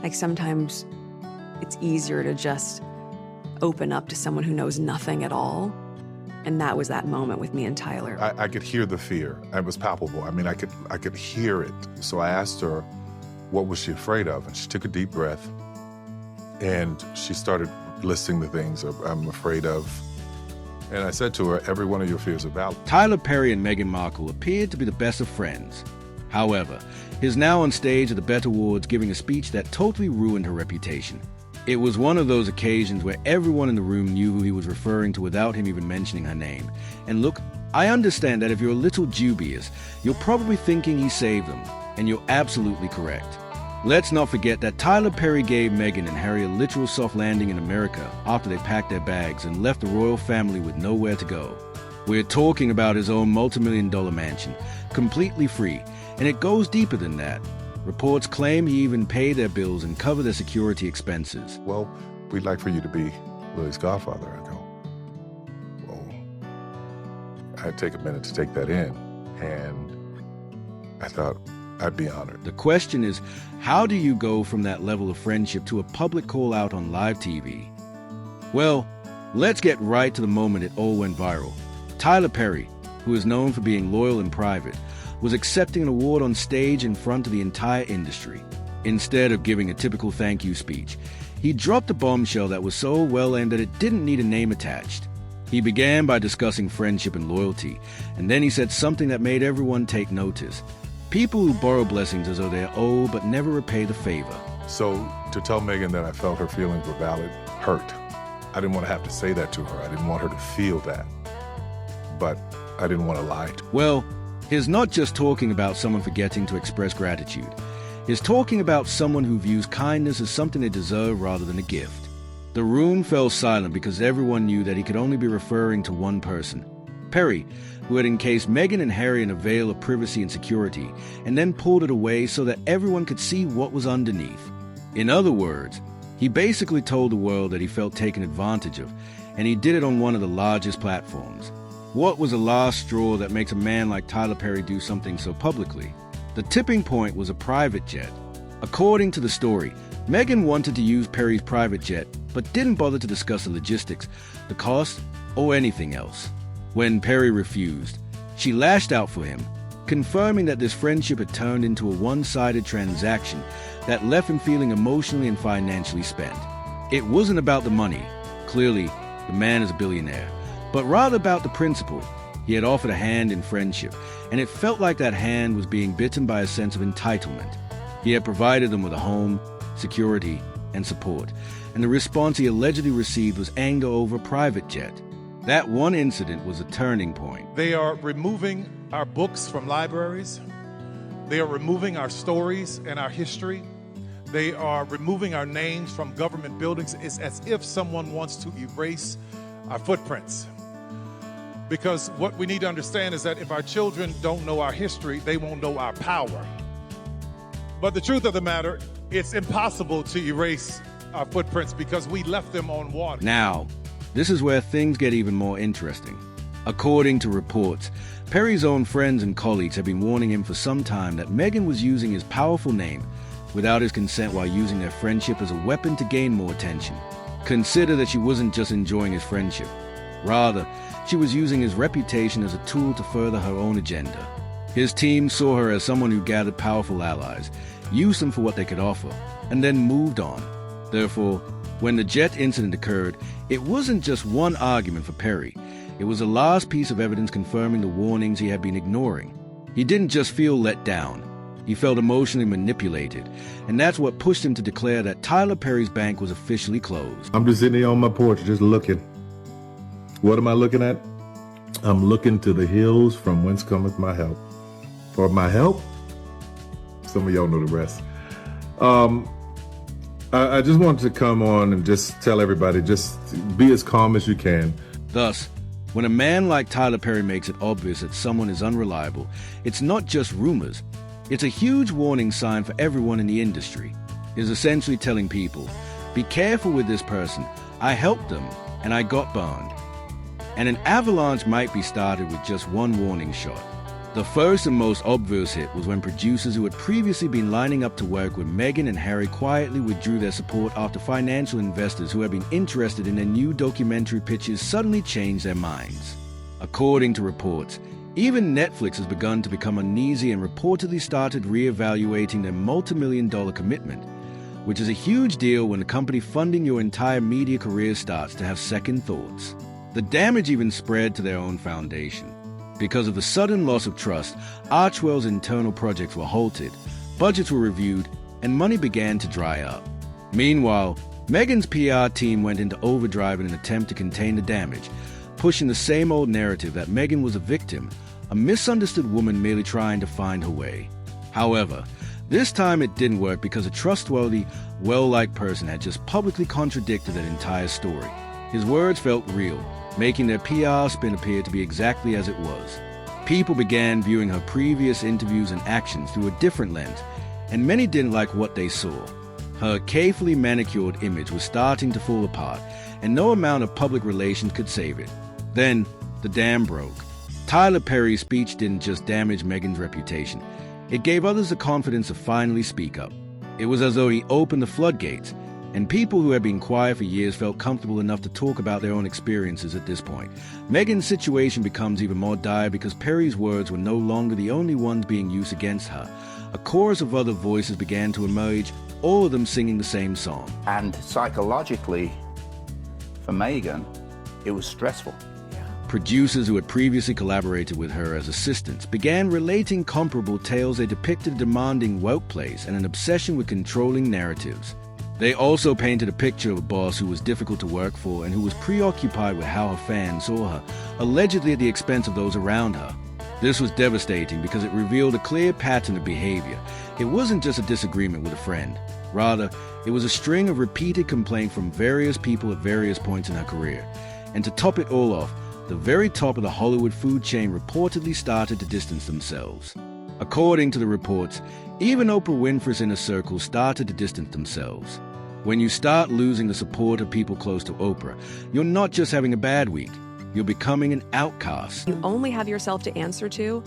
Like sometimes it's easier to just open up to someone who knows nothing at all. And that was that moment with me and Tyler. I could hear the fear. It was palpable. I mean, I could hear it. So I asked her, what was she afraid of? And she took a deep breath and she started listing the things I'm afraid of. And I said to her, every one of your fears are valid. Tyler Perry and Meghan Markle appeared to be the best of friends. However, he's now on stage at the BET Awards giving a speech that totally ruined her reputation. It was one of those occasions where everyone in the room knew who he was referring to without him even mentioning her name. And look, I understand that if you're a little dubious, you're probably thinking he saved them, and you're absolutely correct. Let's not forget that Tyler Perry gave Meghan and Harry a literal soft landing in America after they packed their bags and left the royal family with nowhere to go. We're talking about his own multi-million-dollar mansion, completely free, and it goes deeper than that. Reports claim he even paid their bills and covered their security expenses. Well, we'd like for you to be Lily's godfather. I go, well, I'd take a minute to take that in, and I thought I'd be honored. The question is, how do you go from that level of friendship to a public call out on live TV? Well, let's get right to the moment it all went viral. Tyler Perry, who is known for being loyal in private, was accepting an award on stage in front of the entire industry. Instead of giving a typical thank you speech, he dropped a bombshell that was so well aimed that it didn't need a name attached. He began by discussing friendship and loyalty, and then he said something that made everyone take notice. People who borrow blessings as though they are owed but never repay the favor. So to tell Meghan that I felt her feelings were valid hurt. I didn't want to have to say that to her. I didn't want her to feel that. But I didn't want to lie to her. Well, he's not just talking about someone forgetting to express gratitude. He's talking about someone who views kindness as something they deserve rather than a gift. The room fell silent because everyone knew that he could only be referring to one person, Perry, who had encased Meghan and Harry in a veil of privacy and security, and then pulled it away so that everyone could see what was underneath. In other words, he basically told the world that he felt taken advantage of, and he did it on one of the largest platforms. What was the last straw that makes a man like Tyler Perry do something so publicly? The tipping point was a private jet. According to the story, Meghan wanted to use Perry's private jet, but didn't bother to discuss the logistics, the cost, or anything else. When Perry refused, she lashed out for him, confirming that this friendship had turned into a one-sided transaction that left him feeling emotionally and financially spent. It wasn't about the money. Clearly, the man is a billionaire. But rather about the principle. He had offered a hand in friendship, and it felt like that hand was being bitten by a sense of entitlement. He had provided them with a home, security, and support, and the response he allegedly received was anger over a private jet. That one incident was a turning point. They are removing our books from libraries. They are removing our stories and our history. They are removing our names from government buildings. It's as if someone wants to erase our footprints. Because what we need to understand is that if our children don't know our history, they won't know our power. But the truth of the matter, it's impossible to erase our footprints because we left them on water. Now, this is where things get even more interesting. According to reports, Perry's own friends and colleagues have been warning him for some time that Meghan was using his powerful name without his consent while using their friendship as a weapon to gain more attention. Consider that she wasn't just enjoying his friendship. Rather, she was using his reputation as a tool to further her own agenda. His team saw her as someone who gathered powerful allies, used them for what they could offer, and then moved on. Therefore, when the jet incident occurred, it wasn't just one argument for Perry. It was the last piece of evidence confirming the warnings he had been ignoring. He didn't just feel let down. He felt emotionally manipulated, and that's what pushed him to declare that Tyler Perry's bank was officially closed. I'm just sitting here on my porch just looking. What am I looking at? I'm looking to the hills from whence cometh my help. For my help? Some of y'all know the rest. I just wanted to come on and just tell everybody, just be as calm as you can. Thus, when a man like Tyler Perry makes it obvious that someone is unreliable, it's not just rumors. It's a huge warning sign for everyone in the industry. It is essentially telling people, be careful with this person. I helped them, and I got burned. And an avalanche might be started with just one warning shot. The first and most obvious hit was when producers who had previously been lining up to work with Meghan and Harry quietly withdrew their support after financial investors who had been interested in their new documentary pitches suddenly changed their minds. According to reports, even Netflix has begun to become uneasy and reportedly started re-evaluating their multi-million-dollar commitment, which is a huge deal when the company funding your entire media career starts to have second thoughts. The damage even spread to their own foundation. Because of the sudden loss of trust, Archewell's internal projects were halted, budgets were reviewed, and money began to dry up. Meanwhile, Meghan's PR team went into overdrive in an attempt to contain the damage, pushing the same old narrative that Meghan was a victim, a misunderstood woman merely trying to find her way. However, this time it didn't work because a trustworthy, well-liked person had just publicly contradicted that entire story. His words felt real, making their PR spin appear to be exactly as it was. People began viewing her previous interviews and actions through a different lens, and many didn't like what they saw. Her carefully manicured image was starting to fall apart, and no amount of public relations could save it. Then, the dam broke. Tyler Perry's speech didn't just damage Meghan's reputation. It gave others the confidence to finally speak up. It was as though he opened the floodgates, and people who had been quiet for years felt comfortable enough to talk about their own experiences at this point. Meghan's situation becomes even more dire because Perry's words were no longer the only ones being used against her. A chorus of other voices began to emerge, all of them singing the same song. And psychologically, for Meghan, it was stressful. Producers who had previously collaborated with her as assistants began relating comparable tales. They depicted a demanding workplace and an obsession with controlling narratives. They also painted a picture of a boss who was difficult to work for and who was preoccupied with how her fans saw her, allegedly at the expense of those around her. This was devastating because it revealed a clear pattern of behavior. It wasn't just a disagreement with a friend. Rather, it was a string of repeated complaints from various people at various points in her career. And to top it all off, the very top of the Hollywood food chain reportedly started to distance themselves. According to the reports, even Oprah Winfrey's inner circle started to distance themselves. When you start losing the support of people close to Oprah, you're not just having a bad week, you're becoming an outcast. You only have yourself to answer to.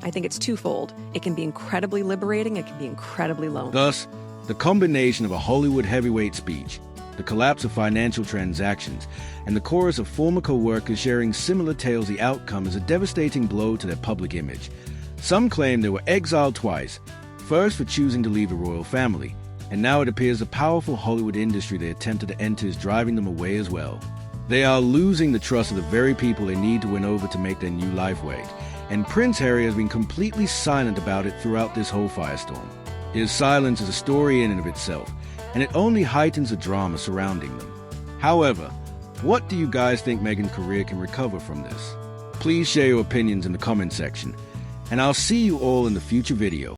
I think it's twofold. It can be incredibly liberating, it can be incredibly lonely. Thus, the combination of a Hollywood heavyweight speech, the collapse of financial transactions, and the chorus of former co-workers sharing similar tales, the outcome is a devastating blow to their public image. Some claim they were exiled twice, first for choosing to leave the royal family, and now it appears the powerful Hollywood industry they attempted to enter is driving them away as well. They are losing the trust of the very people they need to win over to make their new life work, and Prince Harry has been completely silent about it throughout this whole firestorm. His silence is a story in and of itself, and it only heightens the drama surrounding them. However, what do you guys think Meghan's career can recover from this? Please share your opinions in the comment section, and I'll see you all in the future video.